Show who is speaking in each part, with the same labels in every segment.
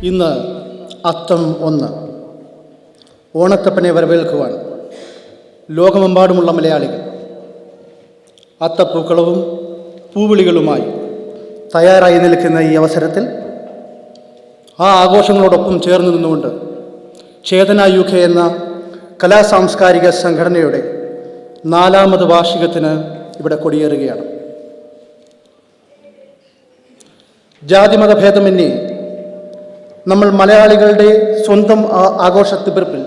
Speaker 1: ഇന്ന് അത്തം 1. ഓണത്തപ്പനെ വരവേൽക്കുവാൻ ലോകമെമ്പാടുമുള്ള മലയാളികൾ അത്തപ്പൂക്കളവും പൂവിളികളുമായി തയ്യാറായി നിൽക്കുന്ന ഈ അവസരത്തിൽ ആ ആഘോഷങ്ങളോടൊപ്പം ചേർന്ന് നിന്നുകൊണ്ട് ചേതന UK എന്ന കലാസാംസ്കാരിക സംഘടനയുടെ 4ാമത് വാർഷികത്തിന് ഇവിടെ കൊടിയേറുകയാണ്. ജാതിമതഭേദമന്യേ നമ്മൾ മലയാളികളുടെ സ്വന്തം ആഘോഷത്തിപ്പിറപ്പിൽ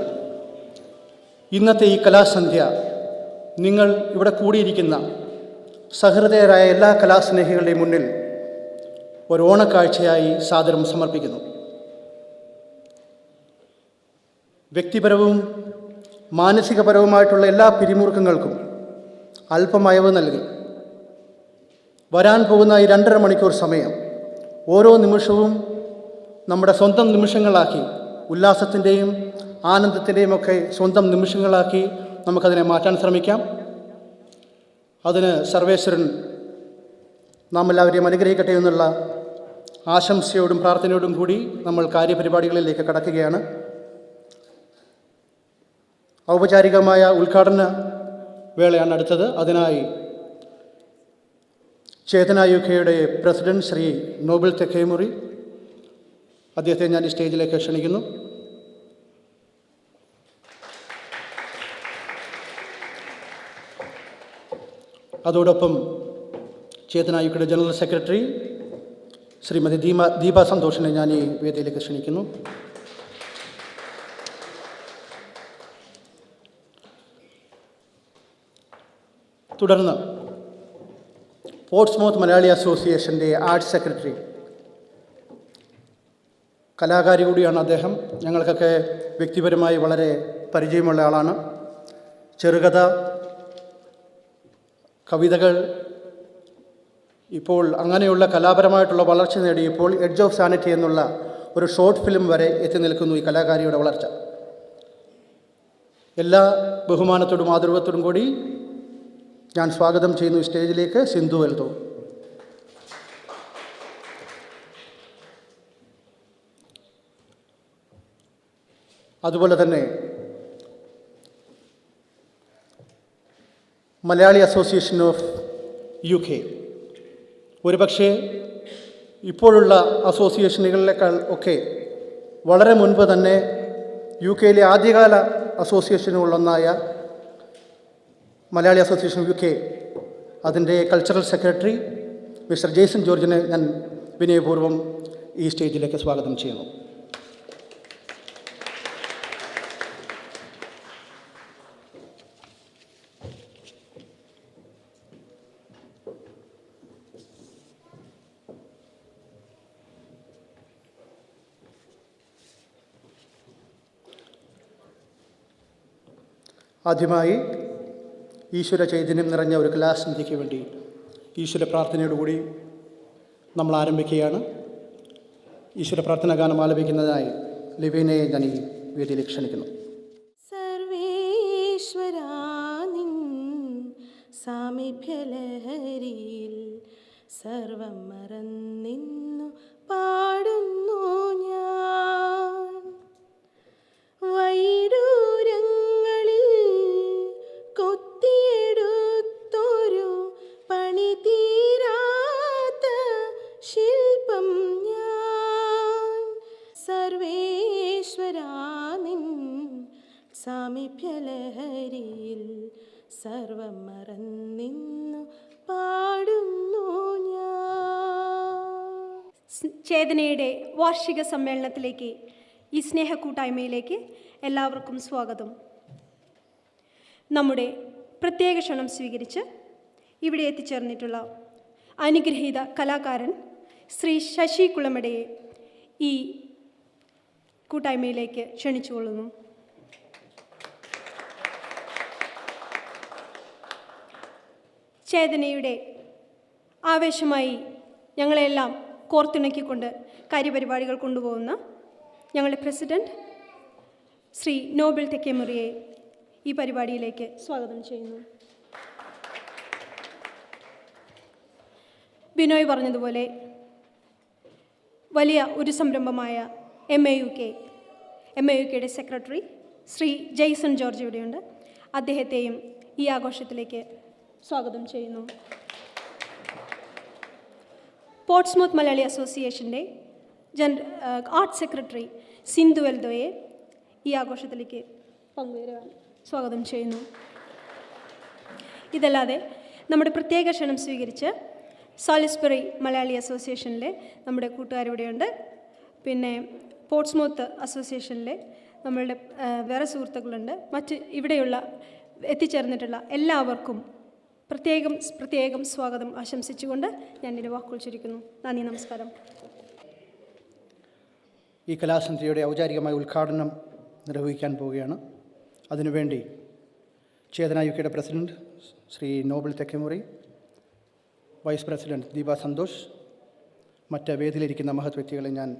Speaker 1: ഇന്നത്തെ ഈ കലാസന്ധ്യ നിങ്ങൾ ഇവിടെ കൂടിയിരിക്കുന്ന സഹൃദയരായ എല്ലാ കലാസ്നേഹികളുടെയും മുന്നിൽ ഒരു ഓണക്കാഴ്ചയായി സാദരം സമർപ്പിക്കുന്നു. വ്യക്തിപരവും മാനസികപരവുമായിട്ടുള്ള എല്ലാ പിരിമുറുക്കങ്ങൾക്കും അല്പം അയവ് നൽകി വരാൻ പോകുന്ന ഈ 2.5 മണിക്കൂർ സമയം ഓരോ നിമിഷവും നമ്മുടെ സ്വന്തം നിമിഷങ്ങളാക്കി, ഉല്ലാസത്തിൻ്റെയും ആനന്ദത്തിൻ്റെയും ഒക്കെ സ്വന്തം നിമിഷങ്ങളാക്കി നമുക്കതിനെ മാറ്റാൻ ശ്രമിക്കാം. അതിന് സർവേശ്വരൻ നാം എല്ലാവരെയും അനുഗ്രഹിക്കട്ടെ എന്നുള്ള ആശംസയോടും പ്രാർത്ഥനയോടും കൂടി നമ്മൾ കാര്യപരിപാടികളിലേക്ക് കടക്കുകയാണ്. ഔപചാരികമായ ഉദ്ഘാടന വേളയാണ് അടുത്തത്. അതിനായി ചേതന UKയുടെ പ്രസിഡന്റ് ശ്രീ നോബിൾ തെക്കേമുറി, അദ്ദേഹത്തെ ഞാൻ ഈ സ്റ്റേജിലേക്ക് ക്ഷണിക്കുന്നു. അതോടൊപ്പം ചേതന UKയുടെ ജനറൽ സെക്രട്ടറി ശ്രീമതി ദീപ സന്തോഷിനെ ഞാൻ ഈ വേദിയിലേക്ക് ക്ഷണിക്കുന്നു. തുടർന്ന് പോർട്സ്മൗത്ത് മലയാളി അസോസിയേഷൻ്റെ ആർട്സ് സെക്രട്ടറി, കലാകാരി കൂടിയാണ് അദ്ദേഹം. ഞങ്ങൾക്കൊക്കെ വ്യക്തിപരമായി വളരെ പരിചയമുള്ള ആളാണ്. ചെറുകഥ, കവിതകൾ, ഇപ്പോൾ അങ്ങനെയുള്ള കലാപരമായിട്ടുള്ള വളർച്ച നേടിയപ്പോൾ എഡ്ജ് ഓഫ് സാനിറ്റി എന്നുള്ള ഒരു ഷോർട്ട് ഫിലിം വരെ എത്തി നിൽക്കുന്നു ഈ കലാകാരിയുടെ വളർച്ച. എല്ലാ ബഹുമാനത്തോടും ആദരവത്തോടും കൂടി ഞാൻ സ്വാഗതം ചെയ്യുന്നു ഈ സ്റ്റേജിലേക്ക് സിന്ധു വെൽത്തോ. അതുപോലെ തന്നെ മലയാളി അസോസിയേഷൻ ഓഫ് UK, ഒരുപക്ഷെ ഇപ്പോഴുള്ള അസോസിയേഷനുകളിലേക്കാൾ ഒക്കെ വളരെ മുൻപ് തന്നെ UKയിലെ ആദ്യകാല അസോസിയേഷനുകളിലൊന്നായ മലയാളി അസോസിയേഷൻ UK, അതിൻ്റെ കൾച്ചറൽ സെക്രട്ടറി മിസ്റ്റർ ജെയ്സൺ ജോർജിനെ ഞാൻ വിനയപൂർവ്വം ഈ സ്റ്റേജിലേക്ക് സ്വാഗതം ചെയ്യുന്നു. ആദ്യമായി ഈശ്വര ചൈതന്യം നിറഞ്ഞ ഒരു കലാസന്ധ്യയ്ക്ക് വേണ്ടി ഈശ്വര പ്രാർത്ഥനയോടുകൂടി നമ്മൾ ആരംഭിക്കുകയാണ്. ഈശ്വര പ്രാർത്ഥനാ ഗാനം ആലപിക്കുന്നതിനായി ലിവീനെ ഞാൻ ഈ വേദിയിലേക്ക് ക്ഷണിക്കുന്നു.
Speaker 2: സർവേശ്വരാ നിൻ സാമീപ്യലഹരിയിൽ സർവം മറന്നിന്നു പാടുന്നു ഞാൻ. വൈഡൂരങ്ങളിൽ കൊത്തിയെടുത്തൊരു പണി തീരാത്ത ശില്പം ഞാൻ. സർവേശ്വരാ നിൻ സാമീപ്യലഹരിയിൽ സർവം മറന്നിന്നു പാടുന്നു ഞാൻ.
Speaker 3: ചേതനയുടെ വാർഷിക സമ്മേളനത്തിലേക്ക്, ഈ സ്നേഹക്കൂട്ടായ്മയിലേക്ക് എല്ലാവർക്കും സ്വാഗതം. നമ്മുടെ പ്രത്യേക ക്ഷണം സ്വീകരിച്ച് ഇവിടെ എത്തിച്ചേർന്നിട്ടുള്ള അനുഗ്രഹീത കലാകാരൻ ശ്രീ ശശി കുളമടയെ ഈ കൂട്ടായ്മയിലേക്ക് ക്ഷണിച്ചുകൊള്ളുന്നു. ചേതനയുടെ ആവേശമായി ഞങ്ങളെല്ലാം കോർത്തിണക്കിക്കൊണ്ട് കാര്യപരിപാടികൾ കൊണ്ടുപോകുന്ന ഞങ്ങളുടെ പ്രസിഡന്റ് ശ്രീ നോബിൾ തെക്കേമുറിയെ ഈ പരിപാടിയിലേക്ക് സ്വാഗതം ചെയ്യുന്നു. ബിനോയ് പറഞ്ഞതുപോലെ വലിയ ഒരു സംരംഭമായ MAUKയുടെ സെക്രട്ടറി ശ്രീ ജെയ്സൺ ജോർജ് ഇവിടെയുണ്ട്. അദ്ദേഹത്തെയും ഈ ആഘോഷത്തിലേക്ക് സ്വാഗതം ചെയ്യുന്നു. പോർട്സ്മൗത്ത് മലയാളി അസോസിയേഷൻ്റെ ആർട്ട് സെക്രട്ടറി സിന്ധു എൽദോയെ ഈ ആഘോഷത്തിലേക്ക് പങ്കുവരുവാൻ സ്വാഗതം ചെയ്യുന്നു. ഇതല്ലാതെ നമ്മുടെ പ്രത്യേക ക്ഷണം സ്വീകരിച്ച് സാലിസ്ബറി മലയാളി അസോസിയേഷനിലെ നമ്മുടെ കൂട്ടുകാരിവിടെയുണ്ട്. പിന്നെ പോർട്സ്മൗത്ത് അസോസിയേഷനിലെ നമ്മളുടെ വേറെ സുഹൃത്തുക്കളുണ്ട്. മറ്റ് ഇവിടെയുള്ള എത്തിച്ചേർന്നിട്ടുള്ള എല്ലാവർക്കും പ്രത്യേകം സ്വാഗതം ആശംസിച്ചുകൊണ്ട് ഞാൻ എൻ്റെ വാക്കുകൾ ചുരുക്കുന്നു. നന്ദി, നമസ്കാരം.
Speaker 1: ഈ കലാസന്ധ്യയുടെ ഔപചാരികമായ ഉദ്ഘാടനം നിർവഹിക്കാൻ പോവുകയാണ്. അതിനുവേണ്ടി ചേതന യുകെയുടെ president Shri Noble Thekkemuri, vice president Deepa Santhosh, മറ്റ് വേദിയിലിരിക്കുന്ന മഹത് വ്യക്തികളെ ഞാൻ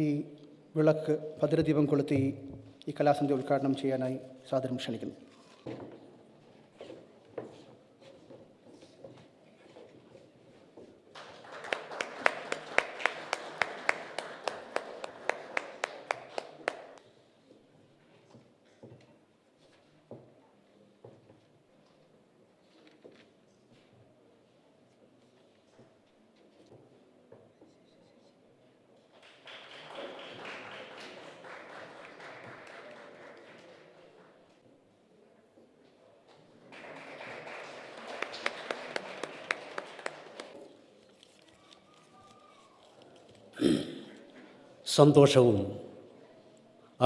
Speaker 1: ഈ വിളക്ക് ഭദ്രദീപം കൊളുത്തി ഈ കലാസന്ധ്യ ഉദ്ഘാടനം ചെയ്യാനായി സാദരം ക്ഷണിക്കുന്നു.
Speaker 4: സന്തോഷവും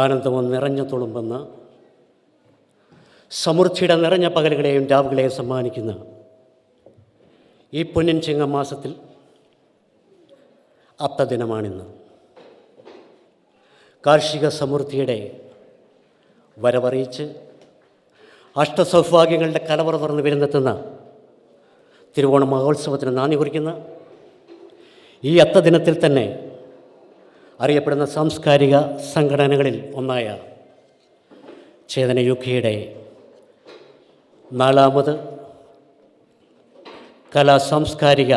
Speaker 4: ആനന്ദവും നിറഞ്ഞു തുളുമ്പുന്ന സമൃദ്ധിയുടെ നിറഞ്ഞ പകലുകളെയും രാവുകളെയും സമ്മാനിക്കുന്ന ഈ പൊന്നിൻ ചിങ്ങമാസത്തിൽ അത്തദിനമാണിന്ന്. കാർഷിക സമൃദ്ധിയുടെ വരവറിയിച്ച് അഷ്ടസൗഭാഗ്യങ്ങളുടെ കലവറ തുറന്ന് വിരുന്നെത്തുന്ന തിരുവോണ മഹോത്സവത്തിന് നാന്ദി കുറിക്കുന്ന ഈ അത്തദിനത്തിൽ തന്നെ അറിയപ്പെടുന്ന സാംസ്കാരിക സംഘടനകളിൽ ഒന്നായ ചേതന യുകെയുടെ 4ാമത് സാംസ്കാരിക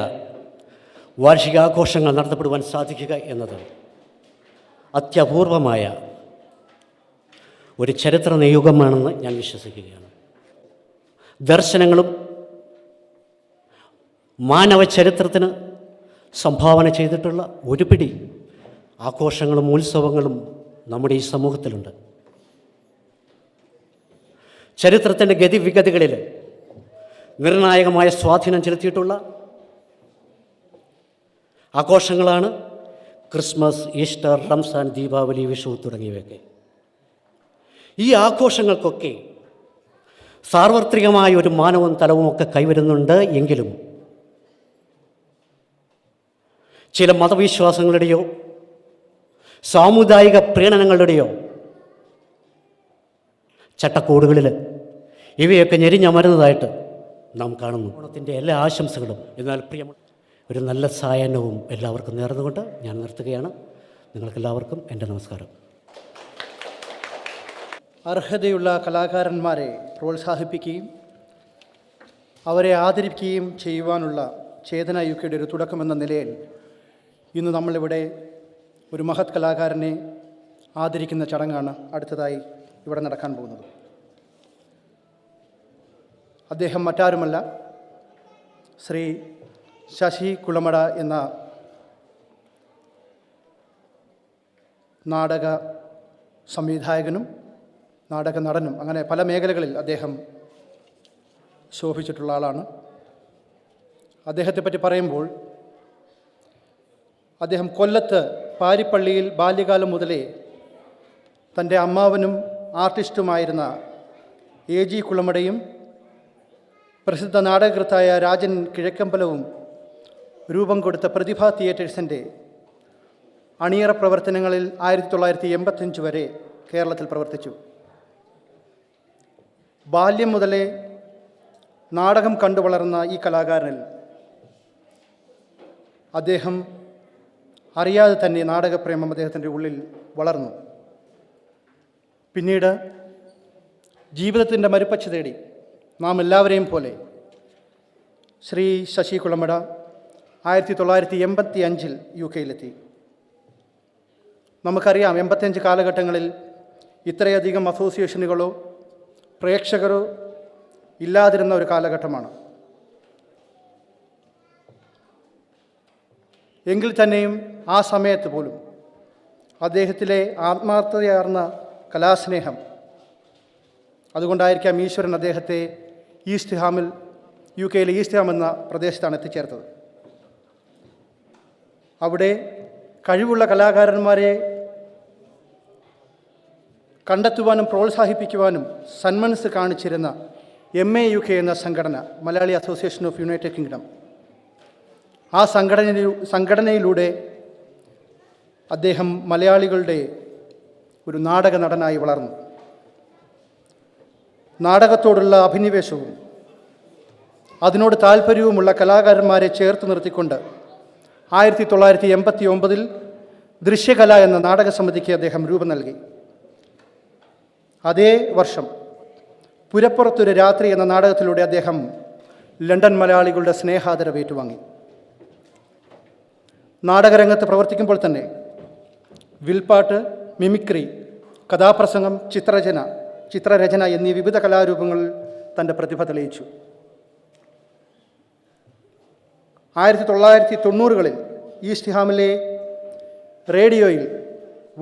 Speaker 4: വാർഷികാഘോഷങ്ങൾ നടത്തപ്പെടുവാൻ സാധിക്കുക എന്നത് അത്യപൂർവമായ ഒരു ചരിത്ര നിയോഗമാണെന്ന് ഞാൻ വിശ്വസിക്കുകയാണ്. ദർശനങ്ങളും മാനവ ചരിത്രത്തിന് സംഭാവന ചെയ്തിട്ടുള്ള ഒരു പിടി ആഘോഷങ്ങളും ഉത്സവങ്ങളും നമ്മുടെ ഈ സമൂഹത്തിലുണ്ട്. ചരിത്രത്തിൻ്റെ ഗതിവിഗതികളിൽ നിർണായകമായ സ്വാധീനം ചെലുത്തിയിട്ടുള്ള ആഘോഷങ്ങളാണ് ക്രിസ്മസ്, ഈസ്റ്റർ, റംസാൻ, ദീപാവലി, വിഷു തുടങ്ങിയവയൊക്കെ. ഈ ആഘോഷങ്ങൾക്കൊക്കെ സാർവത്രികമായ ഒരു മാനവും തലവുമൊക്കെ കൈവരുന്നുണ്ട്. എങ്കിലും ചില മതവിശ്വാസങ്ങളുടെയോ സാമുദായിക പ്രീണനങ്ങളുടെയോ ചട്ടക്കൂടുകളിൽ ഇവയൊക്കെ ഞെരിഞ്ഞമരുന്നതായിട്ട് നാം കാണുന്നു. ഓണത്തിൻ്റെ എല്ലാ ആശംസകളും എന്നാൽ പ്രിയമുള്ള ഒരു നല്ല സായാഹ്നവും എല്ലാവർക്കും നേർന്നുകൊണ്ട് ഞാൻ നിർത്തുകയാണ്. നിങ്ങൾക്കെല്ലാവർക്കും എൻ്റെ നമസ്കാരം.
Speaker 1: അർഹതയുള്ള കലാകാരന്മാരെ പ്രോത്സാഹിപ്പിക്കുകയും അവരെ ആദരിക്കുകയും ചെയ്യുവാനുള്ള ചേതന യുകെയുടെ ഒരു തുടക്കമെന്ന നിലയിൽ ഇന്ന് നമ്മളിവിടെ ഒരു മഹത് കലാകാരനെ ആദരിക്കുന്ന ചടങ്ങാണ് അടുത്തതായി ഇവിടെ നടക്കാൻ പോകുന്നത്. അദ്ദേഹം മറ്റാരുമല്ല, ശ്രീ ശശി കുളമട എന്ന നാടക സംവിധായകനും നാടക നടനും അങ്ങനെ പല മേഖലകളിൽ അദ്ദേഹം ശോഭിച്ചിട്ടുള്ള ആളാണ്. അദ്ദേഹത്തെപ്പറ്റി പറയുമ്പോൾ അദ്ദേഹം കൊല്ലത്ത് പാരിപ്പള്ളിയിൽ ബാല്യകാലം മുതലേ തൻ്റെ അമ്മാവനും ആർട്ടിസ്റ്റുമായിരുന്ന AG കുളമടയും പ്രസിദ്ധ നാടകകൃത്തായ രാജൻ കിഴക്കമ്പലവും രൂപം കൊടുത്ത പ്രതിഭ തിയേറ്റേഴ്സിൻ്റെ അണിയറ പ്രവർത്തനങ്ങളിൽ 1985 വരെ കേരളത്തിൽ പ്രവർത്തിച്ചു. ബാല്യം മുതലേ നാടകം കണ്ടു വളർന്ന ഈ കലാകാരനിൽ അദ്ദേഹം അറിയാതെ തന്നെ നാടകപ്രേമം അദ്ദേഹത്തിൻ്റെ ഉള്ളിൽ വളർന്നു. പിന്നീട് ജീവിതത്തിൻ്റെ മരുപ്പച്ച തേടി നാം എല്ലാവരെയും പോലെ ശ്രീ ശശി കുളമട 1985 UK നമുക്കറിയാം 85 കാലഘട്ടങ്ങളിൽ ഇത്രയധികം അസോസിയേഷനുകളോ പ്രേക്ഷകരോ ഇല്ലാതിരുന്ന ഒരു കാലഘട്ടമാണ്. എങ്കിൽ തന്നെയും ആ സമയത്ത് പോലും അദ്ദേഹത്തിലെ ആത്മാർത്ഥതയാർന്ന കലാസ്നേഹം, അതുകൊണ്ടായിരിക്കാം ഈശ്വരൻ അദ്ദേഹത്തെ ഈസ്റ്റ് ഹാമിൽ, UK ഈസ്റ്റ് ഹാം എന്ന പ്രദേശത്താണ് എത്തിച്ചേർത്തത്. അവിടെ കഴിവുള്ള കലാകാരന്മാരെ കണ്ടെത്തുവാനും പ്രോത്സാഹിപ്പിക്കുവാനും സന്മനസ് കാണിച്ചിരുന്ന MAUK എന്ന സംഘടന, Malayali association of United kingdom, ആ സംഘടനയിലൂടെ അദ്ദേഹം മലയാളികളുടെ ഒരു നാടക നടനായി വളർന്നു. നാടകത്തോടുള്ള അഭിനിവേശവും അതിനോട് താല്പര്യവുമുള്ള കലാകാരന്മാരെ ചേർത്ത് നിർത്തിക്കൊണ്ട് 1989 ദൃശ്യകല എന്ന നാടക സമിതിക്ക് അദ്ദേഹം രൂപം നൽകി. അതേ വർഷം പുരപ്പുറത്തൊരു രാത്രി എന്ന നാടകത്തിലൂടെ അദ്ദേഹം ലണ്ടൻ മലയാളികളുടെ സ്നേഹാദരവ് ഏറ്റുവാങ്ങി. നാടകരംഗത്ത് പ്രവർത്തിക്കുമ്പോൾ തന്നെ വിൽപ്പാട്ട്, മിമിക്രി, കഥാപ്രസംഗം, ചിത്രരചന എന്നീ വിവിധ കലാരൂപങ്ങളിൽ തൻ്റെ പ്രതിഭ തെളിയിച്ചു. 1990കളിൽ ഈസ്റ്റ് ഹാമിലെ റേഡിയോയിൽ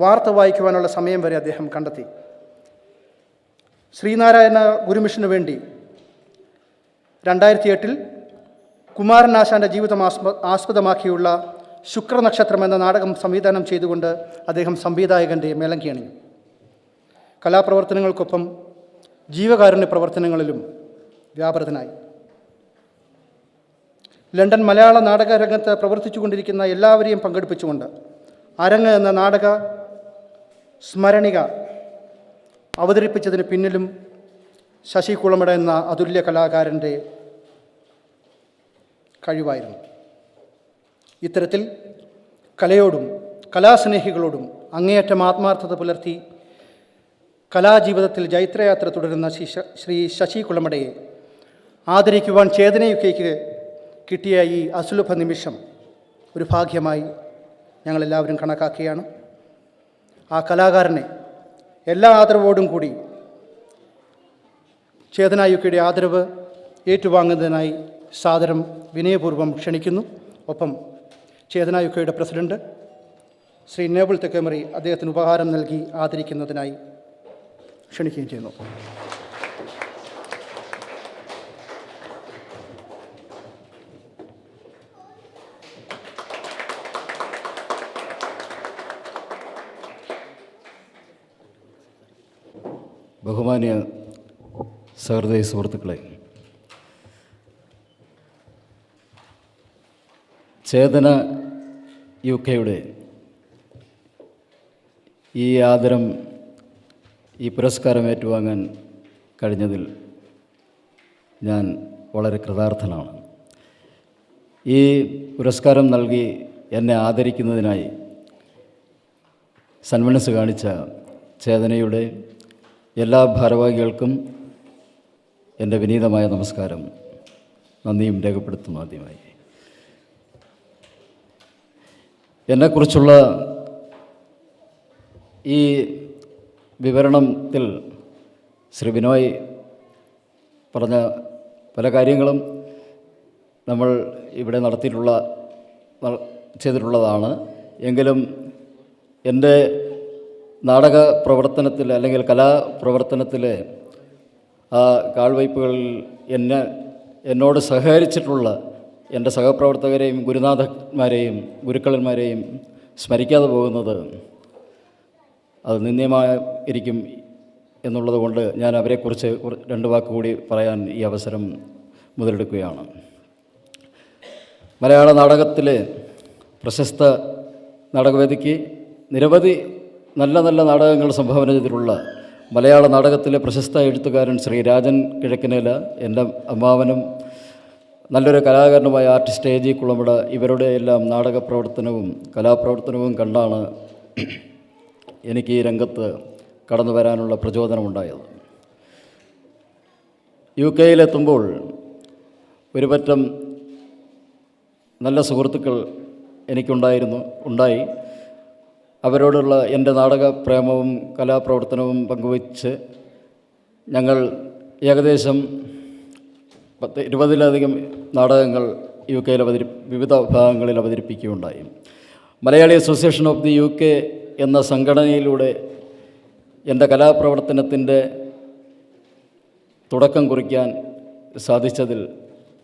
Speaker 1: വാർത്ത വായിക്കുവാനുള്ള സമയം വരെ അദ്ദേഹം കണ്ടെത്തി. ശ്രീനാരായണ ഗുരുമിഷനു വേണ്ടി 2008 കുമാരനാശാൻ്റെ ജീവിതം ആസ്പദമാക്കിയുള്ള ശുക്രനക്ഷത്രം എന്ന നാടകം സംവിധാനം ചെയ്തുകൊണ്ട് അദ്ദേഹം സംവിധായകൻ്റെ മേലങ്കി അണിഞ്ഞു. കലാപ്രവർത്തനങ്ങൾക്കൊപ്പം ജീവകാരുണ്യ പ്രവർത്തനങ്ങളിലും വ്യാപൃതനായി. ലണ്ടൻ മലയാള നാടകരംഗത്ത് പ്രവർത്തിച്ചുകൊണ്ടിരിക്കുന്ന എല്ലാവരെയും പങ്കെടുപ്പിച്ചുകൊണ്ട് അരങ്ങ് എന്ന നാടക സ്മരണിക അവതരിപ്പിച്ചതിന് പിന്നിലും ശശി കുളമട എന്ന അതുല്യ കലാകാരൻ്റെ കഴിവായിരുന്നു. ഇത്തരത്തിൽ കലയോടും കലാസ്നേഹികളോടും അങ്ങേയറ്റം ആത്മാർത്ഥത പുലർത്തി കലാജീവിതത്തിൽ ജൈത്രയാത്ര തുടരുന്ന ശ്രീ ശശി കുളമടയെ ആദരിക്കുവാൻ ചേതന UKക്ക് കിട്ടിയ ഈ അസുലഭ നിമിഷം ഒരു ഭാഗ്യമായി ഞങ്ങളെല്ലാവരും കണക്കാക്കുകയാണ്. ആ കലാകാരനെ എല്ലാ ആദരവോടും കൂടി ചേതന UKയുടെ ആദരവ് ഏറ്റുവാങ്ങുന്നതിനായി സാദരം വിനയപൂർവ്വം ക്ഷണിക്കുന്നു. ഒപ്പം ചേതന UKയുടെ പ്രസിഡന്റ് ശ്രീ നേബിൾ തെക്കേമറി അദ്ദേഹത്തിന് ഉപഹാരം നൽകി ആദരിക്കുന്നതിനായി ക്ഷണിക്കുകയും ചെയ്യുന്നു.
Speaker 5: ബഹുമാന്യ സഹൃദയ സുഹൃത്തുക്കളെ, ചേതന UKയുടെ ഈ ആദരം, ഈ പുരസ്കാരം ഏറ്റുവാങ്ങാൻ കഴിഞ്ഞതിൽ ഞാൻ വളരെ കൃതാർത്ഥനാണ്. ഈ പുരസ്കാരം നൽകി എന്നെ ആദരിക്കുന്നതിനായി സന്മനസ് കാണിച്ച ചേതനയുടെ എല്ലാ ഭാരവാഹികൾക്കും എൻ്റെ വിനീതമായ നമസ്കാരം, നന്ദിയും രേഖപ്പെടുത്തുന്നു. ആദ്യമായി എന്നെക്കുറിച്ചുള്ള ഈ വിവരണത്തിൽ ശ്രീ ബിനോയ് പറഞ്ഞ പല കാര്യങ്ങളും നമ്മൾ ഇവിടെ ചെയ്തിട്ടുള്ളതാണ്. എങ്കിലും എൻ്റെ നാടക പ്രവർത്തനത്തിൽ അല്ലെങ്കിൽ കലാപ്രവർത്തനത്തിലെ ആ കാൽവയ്പ്പുകളിൽ എന്നോട് സഹകരിച്ചിട്ടുള്ള എൻ്റെ സഹപ്രവർത്തകരെയും ഗുരുനാഥന്മാരെയും ഗുരുക്കളന്മാരെയും സ്മരിക്കാതെ പോകുന്നത് അത് നിന്ദ്യമായിരിക്കും എന്നുള്ളത് കൊണ്ട് ഞാൻ അവരെക്കുറിച്ച് രണ്ട് വാക്കുകൂടി പറയാൻ ഈ അവസരം മുതലെടുക്കുകയാണ്. മലയാള നാടകത്തിലെ പ്രശസ്ത നാടകവേദിക്ക് നിരവധി നല്ല നല്ല നാടകങ്ങൾ സംഭാവന ചെയ്തിട്ടുള്ള മലയാള നാടകത്തിലെ പ്രശസ്ത എഴുത്തുകാരൻ ശ്രീ രാജൻ കിഴക്കനേല, എൻ്റെ അമ്മാവനും നല്ലൊരു കലാകാരനുമായ ആർട്ടിസ്റ്റ് AG കുളമട, ഇവരുടെ എല്ലാം നാടക പ്രവർത്തനവും കലാപ്രവർത്തനവും കണ്ടാണ് എനിക്ക് ഈ രംഗത്ത് കടന്നു വരാനുള്ള പ്രചോദനമുണ്ടായത്. UK-യിലെത്തുമ്പോൾ ഒരുപറ്റം നല്ല സുഹൃത്തുക്കൾ ഉണ്ടായി. അവരോടുള്ള എൻ്റെ നാടക പ്രേമവും കലാപ്രവർത്തനവും പങ്കുവച്ച് ഞങ്ങൾ ഏകദേശം 20-ലധികം നാടകങ്ങൾ UK വിവിധ ഭാഗങ്ങളിൽ അവതരിപ്പിക്കുകയുണ്ടായി. Malayali association of the UK എന്ന സംഘടനയിലൂടെ എൻ്റെ കലാപ്രവർത്തനത്തിൻ്റെ തുടക്കം കുറിക്കാൻ സാധിച്ചതിൽ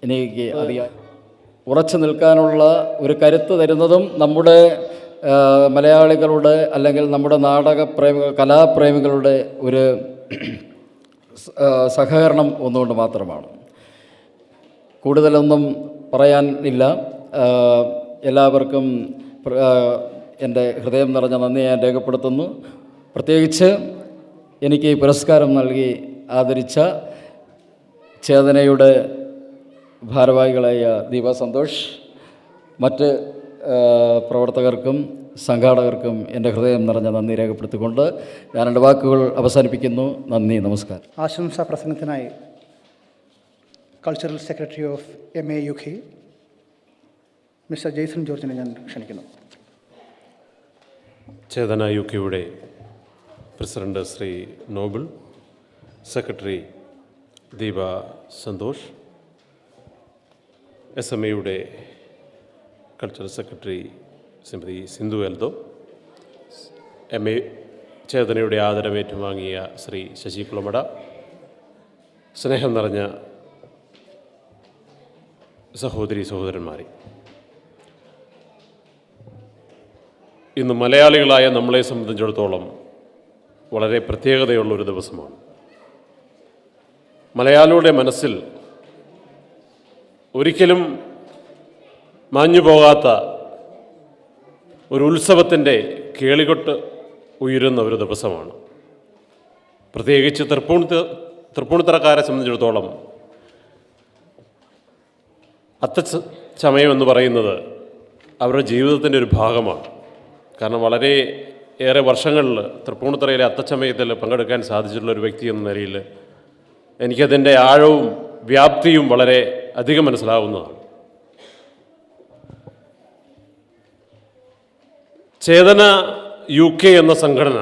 Speaker 5: എനിക്ക് അതിയായി ഉറച്ചു നിൽക്കാനുള്ള ഒരു കരുത്ത് തരുന്നതും നമ്മുടെ മലയാളികളുടെ അല്ലെങ്കിൽ നമ്മുടെ കലാപ്രേമികളുടെ ഒരു സഹകരണം ഒന്നുകൊണ്ട് മാത്രമാണ്. കൂടുതലൊന്നും പറയാൻ ഇല്ല. എല്ലാവർക്കും എൻ്റെ ഹൃദയം നിറഞ്ഞ നന്ദി ഞാൻ രേഖപ്പെടുത്തുന്നു. പ്രത്യേകിച്ച് എനിക്ക് ഈ പുരസ്കാരം നൽകി ആദരിച്ച ചേതനയുടെ ഭാരവാഹികളായ ദീപ സന്തോഷ്, മറ്റ് പ്രവർത്തകർക്കും സംഘാടകർക്കും എൻ്റെ ഹൃദയം നിറഞ്ഞ നന്ദി രേഖപ്പെടുത്തിക്കൊണ്ട് ഞാൻ എൻ്റെ വാക്കുകൾ അവസാനിപ്പിക്കുന്നു. നന്ദി, നമസ്കാരം.
Speaker 1: ആശംസാ പ്രസംഗത്തിനായി cultural secretary of MA UK mister Jaison ജോർജിനെ ഞാൻ ക്ഷണിക്കുന്നു.
Speaker 6: Chetana UK president Shri Noble, secretary Deepa Santhosh, SMA cultural secretary Shrimati Sindhu Eldo, MA ചേതനയുടെ ആദരവേറ്റുവാങ്ങിയ ശ്രീ ശശി കുളമട, സ്നേഹം നിറഞ്ഞ സഹോദരി സഹോദരന്മാരെ, ഇന്ന് മലയാളികളായ നമ്മളെ സംബന്ധിച്ചിടത്തോളം വളരെ പ്രത്യേകതയുള്ളൊരു ദിവസമാണ്. മലയാളിയുടെ മനസ്സിൽ ഒരിക്കലും മാഞ്ഞു പോകാത്ത ഒരു ഉത്സവത്തിൻ്റെ കേളികൊട്ട് ഉയരുന്ന ഒരു ദിവസമാണ്. പ്രത്യേകിച്ച് തൃപ്പൂണിത്തറക്കാരെ സംബന്ധിച്ചിടത്തോളം അത്തച്ചമയം എന്ന് പറയുന്നത് അവരുടെ ജീവിതത്തിൻ്റെ ഒരു ഭാഗമാണ്. കാരണം വളരെ ഏറെ വർഷങ്ങളിൽ തൃപ്പൂണിത്തറയിലെ അത്തച്ചമയത്തിൽ പങ്കെടുക്കാൻ സാധിച്ചിട്ടുള്ള ഒരു വ്യക്തി എന്ന നിലയിൽ എനിക്കതിൻ്റെ ആഴവും വ്യാപ്തിയും വളരെ അധികം മനസ്സിലാവുന്നതാണ്. ചേതന UK എന്ന സംഘടന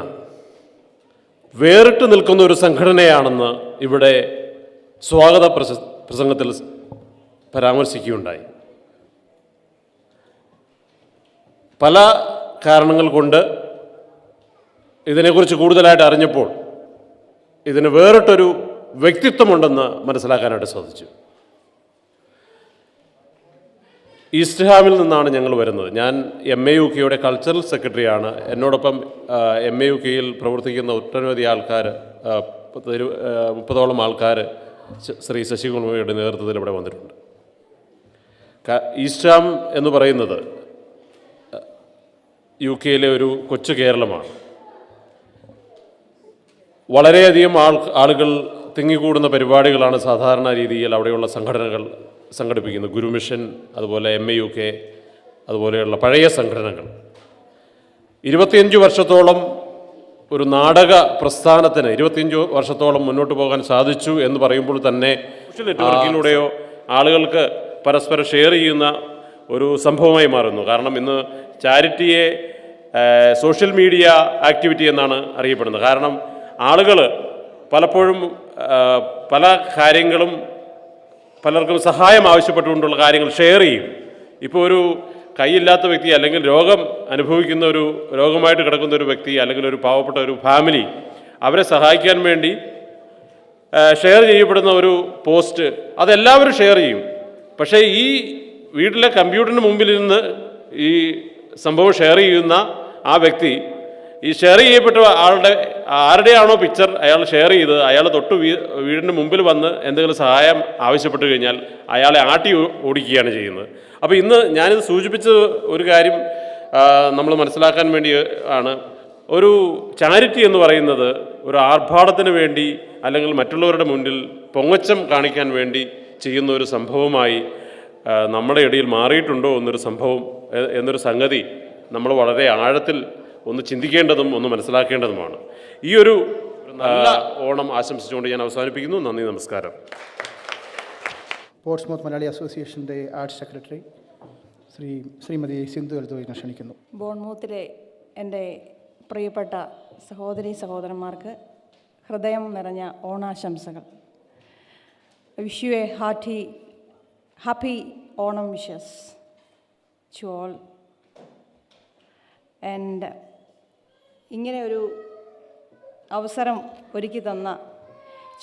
Speaker 6: വേറിട്ട് നിൽക്കുന്ന ഒരു സംഘടനയാണെന്ന് ഇവിടെ സ്വാഗത പ്രസംഗത്തിൽ പരാമർശിക്കുകയുണ്ടായി. പല കാരണങ്ങൾ കൊണ്ട് ഇതിനെക്കുറിച്ച് കൂടുതലായിട്ട് അറിഞ്ഞപ്പോൾ ഇതിന് വേറിട്ടൊരു വ്യക്തിത്വമുണ്ടെന്ന് മനസ്സിലാക്കാനായിട്ട് സാധിച്ചു. ഈസ്റ്റ് ഹാമിൽ നിന്നാണ് ഞങ്ങൾ വരുന്നത്. ഞാൻ MA UK കൾച്ചറൽ സെക്രട്ടറിയാണ്. എന്നോടൊപ്പം MA UK പ്രവർത്തിക്കുന്ന ഒട്ടനവധി ആൾക്കാർ, 30ഓളം ആൾക്കാർ ശ്രീ ശശികുമാറിയുടെ നേതൃത്വത്തിൽ ഇവിടെ വന്നിട്ടുണ്ട്. ഈസ്റ്റ് ഹാം എന്ന് പറയുന്നത് UK ഒരു കൊച്ചു കേരളമാണ്. വളരെയധികം ആളുകൾ തിങ്ങിക്കൂടുന്ന പരിപാടികളാണ് സാധാരണ രീതിയിൽ അവിടെയുള്ള സംഘടനകൾ സംഘടിപ്പിക്കുന്നത്. ഗുരുമിഷൻ, അതുപോലെ MA UK, അതുപോലെയുള്ള പഴയ സംഘടനകൾ 25 വർഷത്തോളം ഒരു നാടക പ്രസ്ഥാനത്തിന് 25 വർഷത്തോളം മുന്നോട്ട് പോകാൻ സാധിച്ചു എന്ന് പറയുമ്പോൾ തന്നെ സോഷ്യൽ നെറ്റ്വർക്കിലൂടെയോ ആളുകൾക്ക് പരസ്പരം ഷെയർ ചെയ്യുന്ന ഒരു സംഭവമായി മാറുന്നു. കാരണം ഇന്ന് ചാരിറ്റിയെ സോഷ്യൽ മീഡിയ ആക്ടിവിറ്റി എന്നാണ് അറിയപ്പെടുന്നത്. കാരണം ആളുകൾ പലപ്പോഴും പല കാര്യങ്ങളും പലർക്കും സഹായം ആവശ്യപ്പെട്ടുകൊണ്ടുള്ള കാര്യങ്ങൾ ഷെയർ ചെയ്യും. ഇപ്പോൾ ഒരു കൈയില്ലാത്ത വ്യക്തി അല്ലെങ്കിൽ രോഗം അനുഭവിക്കുന്ന രോഗമായിട്ട് കിടക്കുന്ന ഒരു വ്യക്തി അല്ലെങ്കിൽ ഒരു പാവപ്പെട്ട ഒരു ഫാമിലി, അവരെ സഹായിക്കാൻ വേണ്ടി ഷെയർ ചെയ്യപ്പെടുന്ന ഒരു പോസ്റ്റ് അതെല്ലാവരും ഷെയർ ചെയ്യും. പക്ഷേ ഈ വീട്ടിലെ കമ്പ്യൂട്ടറിന് മുമ്പിലിരുന്ന് ഈ സംഭവം ഷെയർ ചെയ്യുന്ന ആ വ്യക്തി ഈ ഷെയർ ചെയ്യപ്പെട്ട ആരുടെയാണോ പിക്ചർ അയാൾ ഷെയർ ചെയ്ത് അയാൾ വീടിന് മുമ്പിൽ വന്ന് എന്തെങ്കിലും സഹായം ആവശ്യപ്പെട്ട് കഴിഞ്ഞാൽ അയാളെ ആട്ടി ഓടിക്കുകയാണ് ചെയ്യുന്നത്. അപ്പോൾ ഇന്ന് ഞാനിത് സൂചിപ്പിച്ച ഒരു കാര്യം നമ്മൾ മനസ്സിലാക്കാൻ വേണ്ടി ആണ്. ഒരു ചാരിറ്റി എന്ന് പറയുന്നത് ഒരു ആർഭാടത്തിന് വേണ്ടി അല്ലെങ്കിൽ മറ്റുള്ളവരുടെ മുന്നിൽ പൊങ്ങച്ചം കാണിക്കാൻ വേണ്ടി ചെയ്യുന്ന ഒരു സംഭവമായി നമ്മുടെ ഇടയിൽ മാറിയിട്ടുണ്ടോ എന്നൊരു സംഗതി നമ്മൾ വളരെ ആഴത്തിൽ ഒന്ന് ചിന്തിക്കേണ്ടതും ഒന്ന് മനസ്സിലാക്കേണ്ടതുമാണ്. ഈ ഒരു നല്ല ഓണം ആശംസിച്ചുകൊണ്ട് ഞാൻ അവസാനിപ്പിക്കുന്നു. നന്ദി, നമസ്കാരം.
Speaker 1: പോർട്സ്മൗത്ത് മലയാളി അസോസിയേഷൻ്റെ ആർട്ട് സെക്രട്ടറി ശ്രീമതി സിന്ധു എൽദോയെ ക്ഷണിക്കുന്നു.
Speaker 7: ബോൺമൗത്തിലെ എൻ്റെ പ്രിയപ്പെട്ട സഹോദരീ സഹോദരന്മാർക്ക് ഹൃദയം നിറഞ്ഞ ഓണാശംസകൾ. Wish you a happy Onam wishes to all. And ഇങ്ങനെ ഒരു അവസരം ഒരുക്കി തന്ന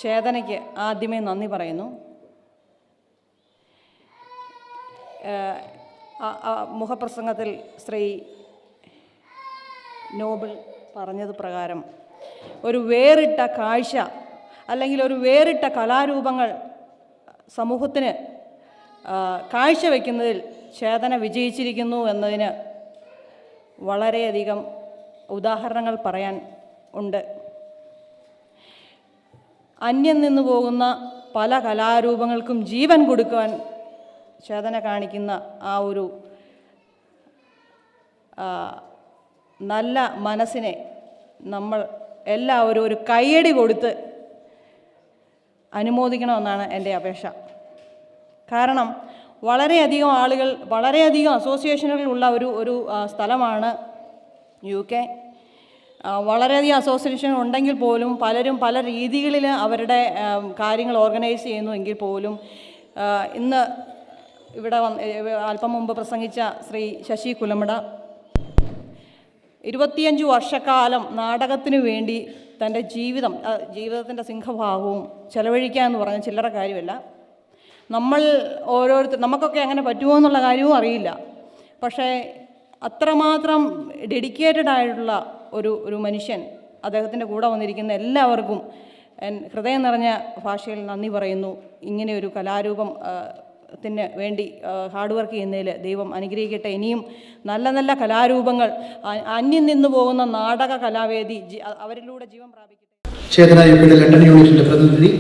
Speaker 7: ചേതനയ്ക്ക് ആദ്യമേ നന്ദി പറയുന്നു. മുഖപ്രസംഗത്തിൽ ശ്രീ നോബിൾ പറഞ്ഞത് പ്രകാരം ഒരു വേറിട്ട കാഴ്ച അല്ലെങ്കിൽ ഒരു വേറിട്ട കലാരൂപങ്ങൾ സമൂഹത്തിന് കാഴ്ചവെക്കുന്നതിൽ ചേതന വിജയിച്ചിരിക്കുന്നു എന്നതിന് വളരെയധികം ഉദാഹരണങ്ങൾ പറയാൻ ഉണ്ട്. അന്യം നിന്നു പോകുന്ന പല കലാരൂപങ്ങൾക്കും ജീവൻ കൊടുക്കുവാൻ ചേതന കാണിക്കുന്ന ആ ഒരു നല്ല മനസ്സിനെ നമ്മൾ എല്ലാവരും ഒരു കയ്യടി കൊടുത്ത് അനുമോദിക്കണമെന്നാണ് എൻ്റെ അപേക്ഷ. കാരണം വളരെയധികം ആളുകൾ, വളരെയധികം അസോസിയേഷനുകളുള്ള ഒരു സ്ഥലമാണ് UK. വളരെയധികം അസോസിയേഷൻ ഉണ്ടെങ്കിൽ പോലും പലരും പല രീതികളിൽ അവരുടെ കാര്യങ്ങൾ ഓർഗനൈസ് ചെയ്യുന്നു എങ്കിൽ പോലും ഇന്ന് ഇവിടെ അല്പം മുമ്പ് പ്രസംഗിച്ച ശ്രീ ശശി കുലമട 25 വർഷക്കാലം നാടകത്തിനു വേണ്ടി തൻ്റെ ജീവിതത്തിൻ്റെ സിംഹഭാഗവും ചെലവഴിക്കുക എന്ന് പറഞ്ഞ ചില്ലറ കാര്യമല്ല. നമുക്കൊക്കെ അങ്ങനെ പറ്റുമോ എന്നുള്ള കാര്യവും അറിയില്ല. പക്ഷേ അത്രമാത്രം ഡെഡിക്കേറ്റഡ് ആയിട്ടുള്ള ഒരു മനുഷ്യൻ, അദ്ദേഹത്തിൻ്റെ കൂടെ വന്നിരിക്കുന്ന എല്ലാവർക്കും ഹൃദയം നിറഞ്ഞ ഭാഷയിൽ നന്ദി പറയുന്നു. ഇങ്ങനെ ഒരു കലാരൂപം ത്തിന് വേണ്ടി ഹാർഡ് വർക്ക് ചെയ്യുന്നതിൽ ദൈവം അനുഗ്രഹിക്കട്ടെ. ഇനിയും നല്ല നല്ല കലാരൂപങ്ങൾ, അന്യം നിന്നു പോകുന്ന നാടക കലാവേദി അവരിലൂടെ ജീവൻ പ്രാപിക്കട്ടെ.
Speaker 1: ചേതന യുപിയുടെ ലണ്ടൻ യൂണിറ്റിൻ്റെ പ്രതിനിധി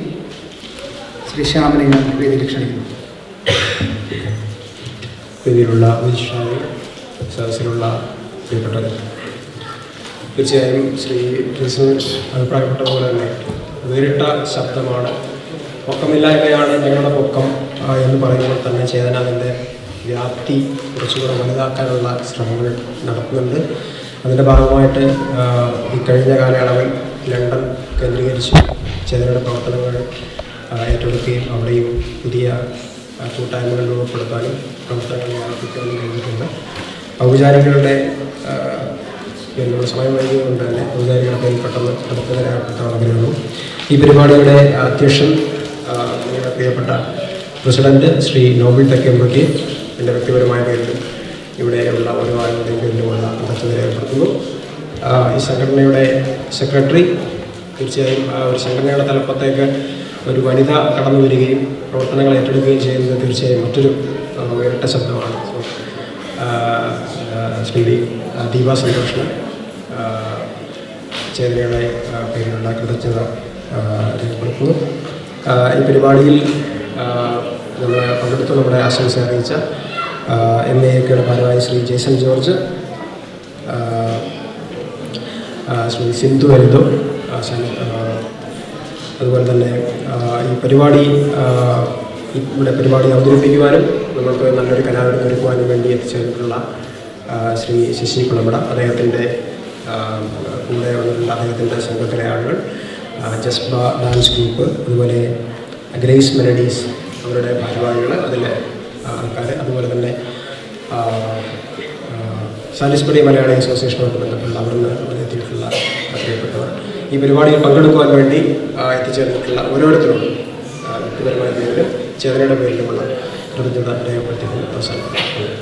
Speaker 1: ശ്രീ ശ്യാമനെ ഞാൻ വേദിയിൽ ക്ഷണിക്കുന്നു.
Speaker 8: വേദിയിലുള്ള വിശിഷ്ടായി സദസ്സിലുള്ള പ്രിയപ്പെട്ടവർ, തീർച്ചയായും ശ്രീ അഭിപ്രായപ്പെട്ട പോലെ തന്നെ വേറിട്ട ശബ്ദമാണ്. പൊക്കമില്ലായ്മയാണ് ഞങ്ങളുടെ പൊക്കം എന്ന് പറയുമ്പോൾ തന്നെ ചേതന അതിൻ്റെ വ്യാപ്തി കുറച്ചുകൂടെ വലുതാക്കാനുള്ള ശ്രമങ്ങൾ നടത്തുന്നുണ്ട്. അതിൻ്റെ ഭാഗമായിട്ട് ഈ കഴിഞ്ഞ കാലയളവിൽ ലണ്ടൻ കേന്ദ്രീകരിച്ച് ചേതനയുടെ പ്രവർത്തനങ്ങൾ ഏറ്റെടുക്കുകയും അവിടെയും പുതിയ കൂട്ടായ്മകൾ രൂപപ്പെടുത്താനും പ്രവർത്തനങ്ങൾ വ്യാപിപ്പിക്കാനും കഴിഞ്ഞിട്ടുണ്ട്. ഔപചാരികളുടെ സമയം വൈകിയതുകൊണ്ട് തന്നെ ഔപചാരികളുടെ പെട്ടെന്ന് അടുത്തതിനായിട്ടുള്ള ഈ പരിപാടിയുടെ അധ്യക്ഷൻ നിങ്ങളുടെ പ്രിയപ്പെട്ട പ്രസിഡന്റ് ശ്രീ നോബിൾ തെക്കേമ്പയ്ക്ക് എൻ്റെ വ്യക്തിപരമായ പേരിലും ഇവിടെയുള്ള ഓരോ ആളുകളുടെയും പേരിലുമുള്ള കൃതജ്ഞത രേഖപ്പെടുത്തുന്നു. ഈ സംഘടനയുടെ സെക്രട്ടറി, തീർച്ചയായും ഒരു സംഘടനയുടെ തലപ്പത്തേക്ക് ഒരു വനിത കടന്നു വരികയും പ്രവർത്തനങ്ങൾ ഏറ്റെടുക്കുകയും ചെയ്യുന്നത് തീർച്ചയായും മറ്റൊരു വേറിട്ട ശബ്ദമാണ്. ശ്രീ ദീപ സന്തോഷിന് ചേതനയുടെ പേരിലുള്ള കൃതജ്ഞത രേഖപ്പെടുത്തുന്നു. ഈ പരിപാടിയിൽ പങ്കെടുത്ത് നമ്മുടെ ആശംസ അറിയിച്ച MAUKയുടെ ഭാരവാഹി ശ്രീ ജേസൺ ജോർജ്, ശ്രീ സിന്ധു എൽദോ, അതുപോലെ തന്നെ ഈ പരിപാടി അവതരിപ്പിക്കുവാനും നമുക്ക് നല്ലൊരു കലാവിരുന്ന് ഒരുക്കുവാനും വേണ്ടി എത്തിച്ചേർന്നിട്ടുള്ള ശ്രീ ശശി കുളമട, അദ്ദേഹത്തിൻ്റെ കൂടെ വന്നിട്ടുള്ള അദ്ദേഹത്തിൻ്റെ സംഘത്തിലെ ആളുകൾ, ജസ്ബ ഡാൻസ് ഗ്രൂപ്പ്, അതുപോലെ ഗ്രേസ് മെലഡീസ് അവരുടെ ഭാരവാഹികൾ, അതിലെ ആൾക്കാർ, അതുപോലെ തന്നെ സാലിസ്ബറി മലയാളി അസോസിയേഷനുമായിട്ട് ബന്ധപ്പെട്ടുള്ള അവിടെ എത്തിയിട്ടുള്ള പ്രിയപ്പെട്ടവർ, ഈ പരിപാടിയിൽ പങ്കെടുക്കുവാൻ വേണ്ടി എത്തിച്ചേർന്നിട്ടുള്ള ഓരോരുത്തരോടും വ്യക്തിപരമായ പേരിലും ചേതനയുടെ പേരിലുമുള്ള കൃതജ്ഞത രേഖപ്പെടുത്തിക്കൊണ്ട് അവസാനിക്കുന്നു.